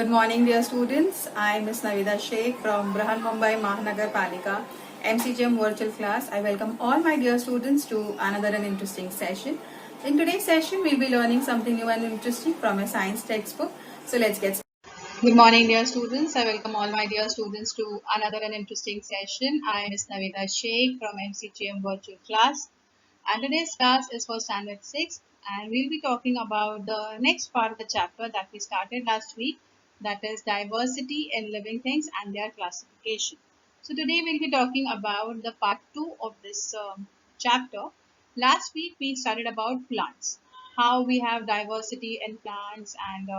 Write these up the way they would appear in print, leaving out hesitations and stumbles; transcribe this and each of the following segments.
Good morning, dear students. I am Ms. Navida Sheikh from Brahan Mumbai Mahanagar Palika MCGM virtual class. I welcome all my dear students to another and interesting session. In today's session, we'll be learning something new and interesting from a science textbook. So let's get started. Good morning, dear students. I welcome all my dear students to another and interesting session. I am Ms. Navida Sheikh from MCGM virtual class. And today's class is for standard 6, and we'll be talking about the next part of the chapter that we started last week, that is diversity in living things and their classification. So today we'll be talking about the part 2 of this chapter. Last week we started about plants, how we have diversity in plants, and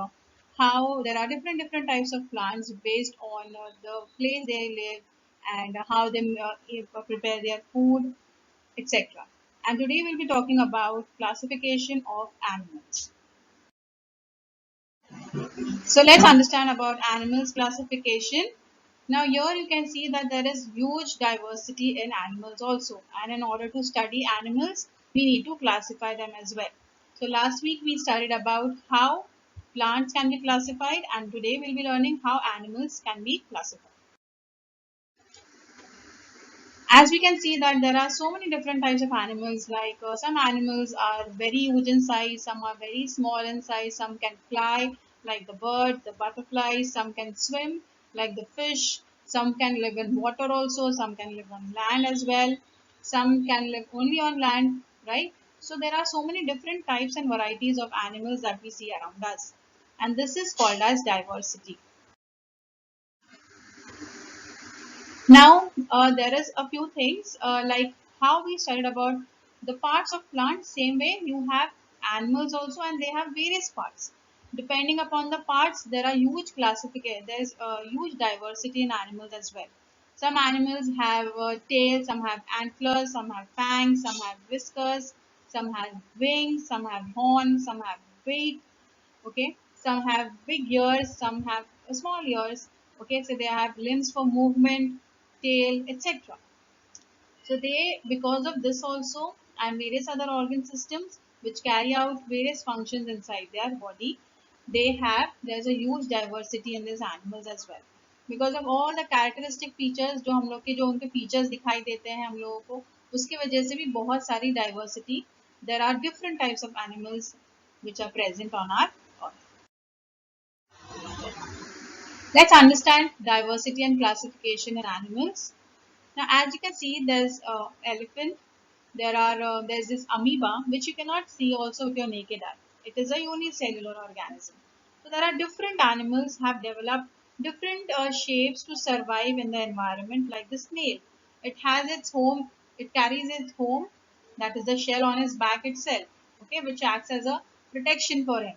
how there are different types of plants based on the place they live, and how they prepare their food, etc. And today we'll be talking about classification of animals. So let's understand about animals classification. Now here you can see that there is huge diversity in animals also, and in order to study animals we need to classify them as well. So last week we studied about how plants can be classified, and today we'll be learning how animals can be classified. As we can see that there are so many different types of animals, like some animals are very huge in size, some are very small in size, some can fly like the bird, the butterflies, some can swim like the fish, some can live in water also, some can live on land as well, some can live only on land, right? So there are so many different types and varieties of animals that we see around us, and this is called as diversity. Now, there is a few things like how we studied about the parts of plants. Same way, you have animals also, and they have various parts. Depending upon the parts, there are huge classification. There is a huge diversity in animals as well. Some animals have tails, some have antlers, some have fangs, some have whiskers, some have wings, some have horns, some have beak. Okay, some have big ears, some have small ears. Okay, so they have limbs for movement, tail, etc. So they, because of this also, and various other organ systems which carry out various functions inside their body, there's a huge diversity in these animals as well. Because of all the characteristic features जो हम लोग के जो उनके features दिखाई देते हैं हम लोगों को, उसकी वजह से भी बहुत सारी diversity. There are different types of animals which are present on our earth. Let's understand diversity and classification in animals. Now, as you can see, there's elephant. There's this amoeba which you cannot see also with your naked eye. It is a unicellular organism. So there are different animals have developed different shapes to survive in the environment. Like the snail, it has its home. It carries its home, that is the shell on its back itself. Okay, which acts as a protection for him.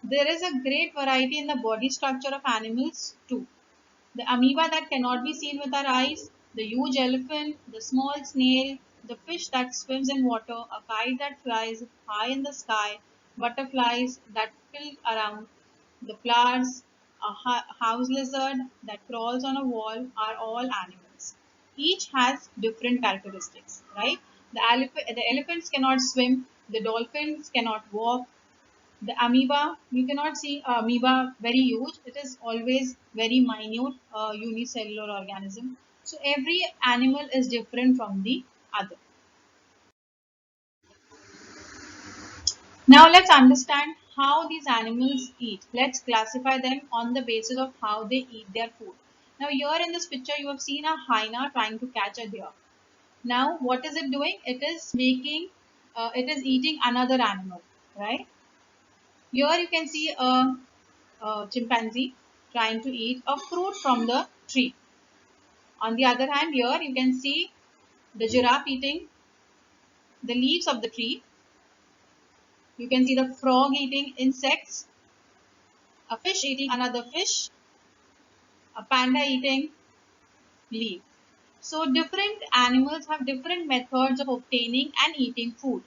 There is a great variety in the body structure of animals too. The amoeba that cannot be seen with our eyes, the huge elephant, the small snail, the fish that swims in water, a kite that flies high in the sky, butterflies that flit around the flowers, a house lizard that crawls on a wall are all animals. Each has different characteristics, right? The elephants cannot swim, the dolphins cannot walk, the amoeba, you cannot see amoeba very huge. It is always very minute unicellular organism. So every animal is different from the other. Now let's understand how these animals eat. Let's classify them on the basis of how they eat their food. Now here in this picture you have seen a hyena trying to catch a deer. Now what is it doing? It is eating another animal, right? Here you can see a chimpanzee trying to eat a fruit from the tree. On the other hand, here you can see the giraffe eating the leaves of the tree. You can see the frog eating insects, a fish eating another fish, a panda eating leaf. So different animals have different methods of obtaining and eating food.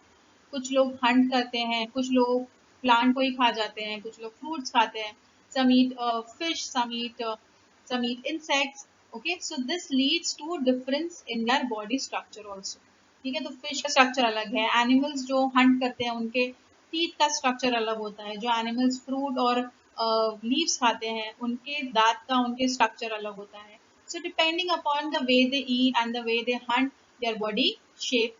कुछ लोग hunt करते हैं, कुछ लोग plant को ही खा जाते हैं, कुछ लोग fruits खाते हैं. Some eat fish, some eat insects. Okay, so this leads to difference in their body structure also. ठीक है, तो fish का structure अलग है. Animals जो hunt करते हैं उनके teeth का structure अलग होता है. जो animals fruit और लीव्स खाते हैं, उनके दांत का उनके स्ट्रक्चर अलग होता है. So depending upon the way they eat and the way they hunt, their body shape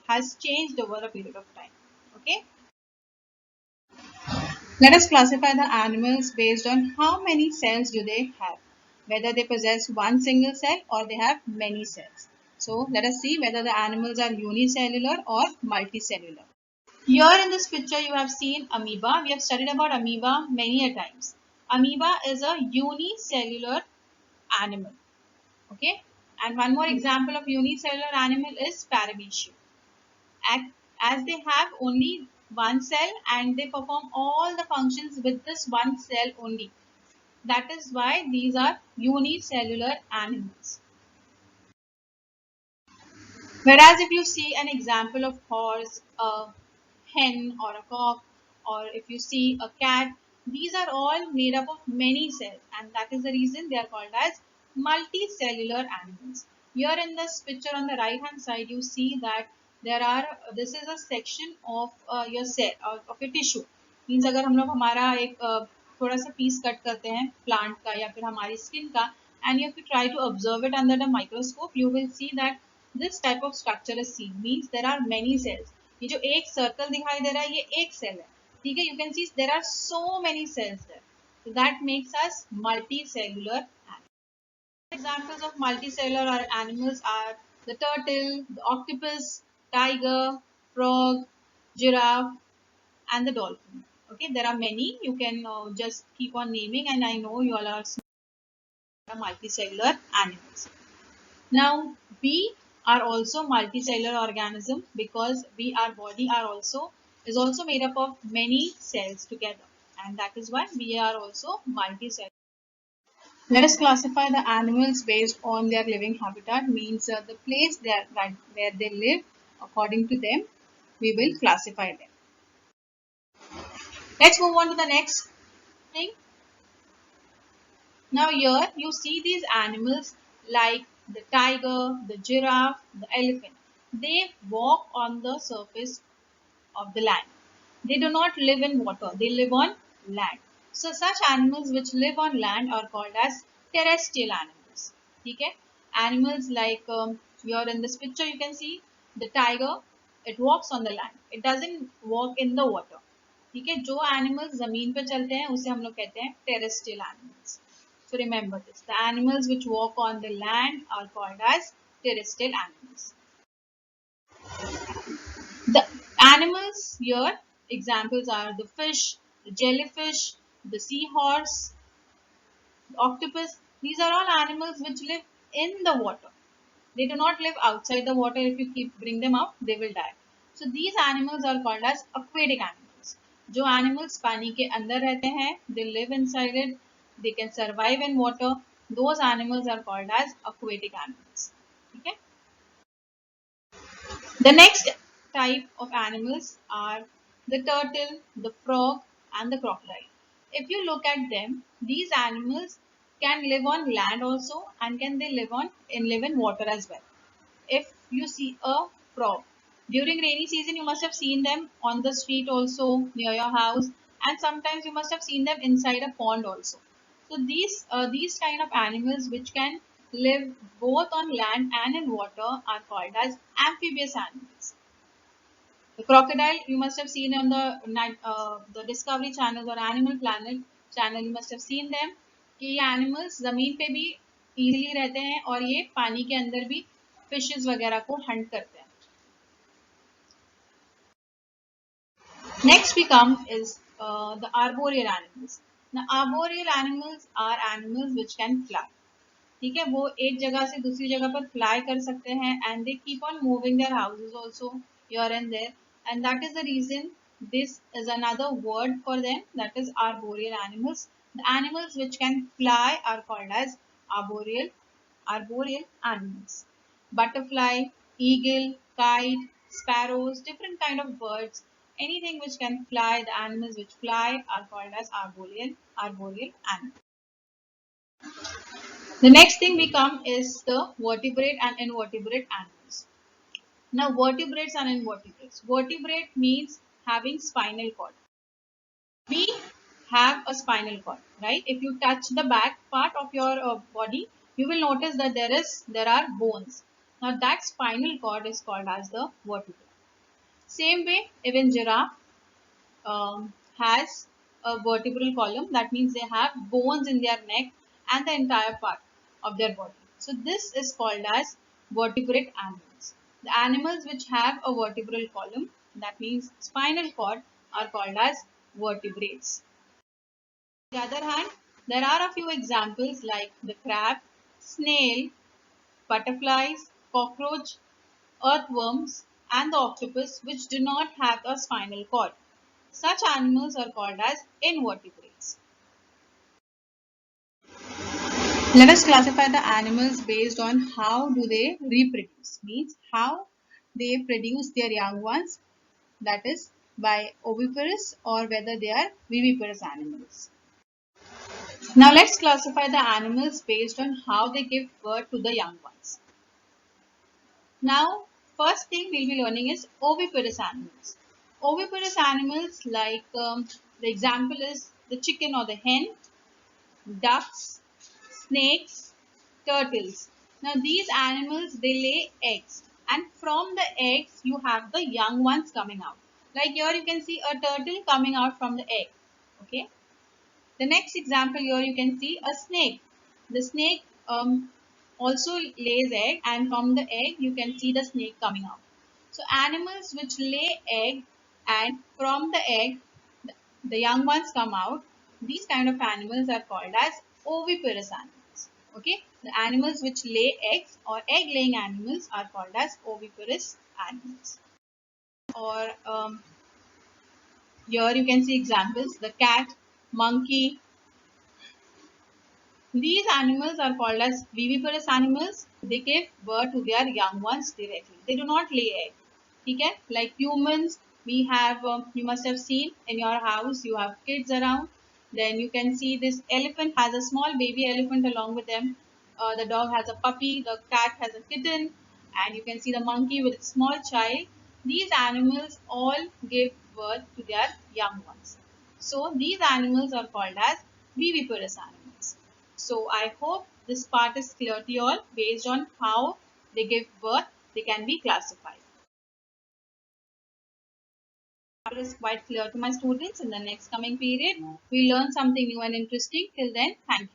has changed over a period of time. Okay. Let us classify the animals based on how many cells do they have, whether they possess one single cell or they have many cells. So let us see whether the animals are unicellular or multicellular. Here in this picture you have seen amoeba. We have studied about amoeba many a times. Amoeba is a unicellular animal. Okay. And one more example of unicellular animal is Paramecium. As they have only one cell and they perform all the functions with this one cell only. That is why these are unicellular animals. Whereas if you see an example of horse, a hen or a cock, or if you see a cat, these are all made up of many cells, and that is the reason they are called as multicellular animals. Here in this picture on the right hand side, you see that this is a section of your cell of your tissue. Means अगर हम लोग हमारा एक थोड़ा सा piece cut करते हैं plant का या फिर हमारी स्किन का, and if you try to observe it under the microscope, you will see that this type of structure is seen. Means there are many cells. ये जो एक सर्कल दिखाई दे रहा है ये एक सेल है, ठीक है. You can see there are so many cells there. So that makes us multicellular animals. Examples of multicellular animals are the turtle, the octopus, tiger, frog, giraffe, and the dolphin. Okay, there are many. You can just keep on naming, and I know you all are multicellular animals. Now, we are also multicellular organism because our body is also made up of many cells together, and that is why we are also multicellular. Let us classify the animals based on their living habitat. Means the place where they live. According to them, we will classify them. Let's move on to the next thing. Now here you see these animals like the tiger, the giraffe, the elephant. They walk on the surface of the land. They do not live in water, they live on land. So such animals which live on land are called as terrestrial animals. Okay? Animals like here in this picture you can see the tiger, it walks on the land. It doesn't walk in the water. ठीक है, जो animals जमीन पे चलते हैं उसे हम लोग कहते हैं terrestrial animals. So remember this. The animals which walk on the land are called as terrestrial animals. The animals here, examples are the fish, the jellyfish, the seahorse, the octopus. These are all animals which live in the water. They do not live outside the water. If you bring them out, they will die. So these animals are called as aquatic animals. जो animals पानी के अंदर रहते हैं, they live inside it. They can survive in water. Those animals are called as aquatic animals. Okay. The next type of animals are the turtle, the frog, and the crocodile. If you look at them, these animals can live on land also and can they live in water as well. If you see a frog during rainy season, you must have seen them on the street also near your house, and sometimes you must have seen them inside a pond also. So these kind of animals which can live both on land and in water are called as amphibious animals. The crocodile you must have seen on the Discovery Channel or Animal Planet channel. You must have seen them कि ये animals ज़मीन पे भी easily रहते हैं और ये पानी के अंदर भी fishes वगैरह को hunt करते हैं. Next we come is the arboreal animals. Now arboreal animals are animals which can fly. ठीक है, वो एक जगह से दूसरी जगह पर फ्लाई कर सकते हैं and they keep on moving their houses also here and there, and that is the reason this is another word for them, that is arboreal animals. The animals which can fly are called as arboreal animals. Butterfly, eagle, kite, sparrows, different kind of birds, anything which can fly, the animals which fly are called as arboreal animals. The next thing we come is the vertebrate and invertebrate animals. Now vertebrates and invertebrates. Vertebrate means having spinal cord. We have a spinal cord, right? If you touch the back part of your body, you will notice that there are bones. Now that spinal cord is called as the vertebra. Same way, even giraffe has a vertebral column. That means they have bones in their neck and the entire part of their body. So this is called as vertebrate animals. The animals which have a vertebral column, that means spinal cord, are called as vertebrates. On the other hand, there are a few examples like the crab, snail, butterflies, cockroach, earthworms, and the octopus which do not have a spinal cord. Such animals are called as invertebrates. Let us classify the animals based on how do they reproduce, means how they produce their young ones, that is by oviparous or whether they are viviparous animals. Now let's classify the animals based on how they give birth to the young ones. Now first thing we'll be learning is oviparous animals. Oviparous animals like the example is the chicken or the hen, ducks, snakes, turtles. Now these animals, they lay eggs, and from the eggs you have the young ones coming out. Like here you can see a turtle coming out from the egg. Okay. The next example here you can see a snake. The snake also lays egg, and from the egg you can see the snake coming out. So animals which lay egg and from the egg the young ones come out, these kind of animals are called as oviparous animals. Okay, the animals which lay eggs or egg laying animals are called as oviparous animals. Or here you can see examples: the cat, monkey. These animals are called as viviparous animals. They give birth to their young ones directly. They do not lay egg. Okay? Like humans, we have, you must have seen in your house, you have kids around. Then you can see this elephant has a small baby elephant along with them. The dog has a puppy, the cat has a kitten, and you can see the monkey with a small child. These animals all give birth to their young ones. So these animals are called as viviparous animals. So I hope this part is clear to you all. Based on how they give birth, they can be classified. It is quite clear to my students. In the next coming period, we learn something new and interesting. Till then, thank you.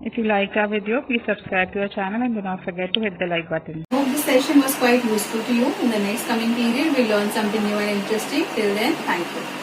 If you liked our video, please subscribe to our channel and do not forget to hit the like button. Hope this session was quite useful to you. In the next coming period, we'll learn something new and interesting. Till then, thank you.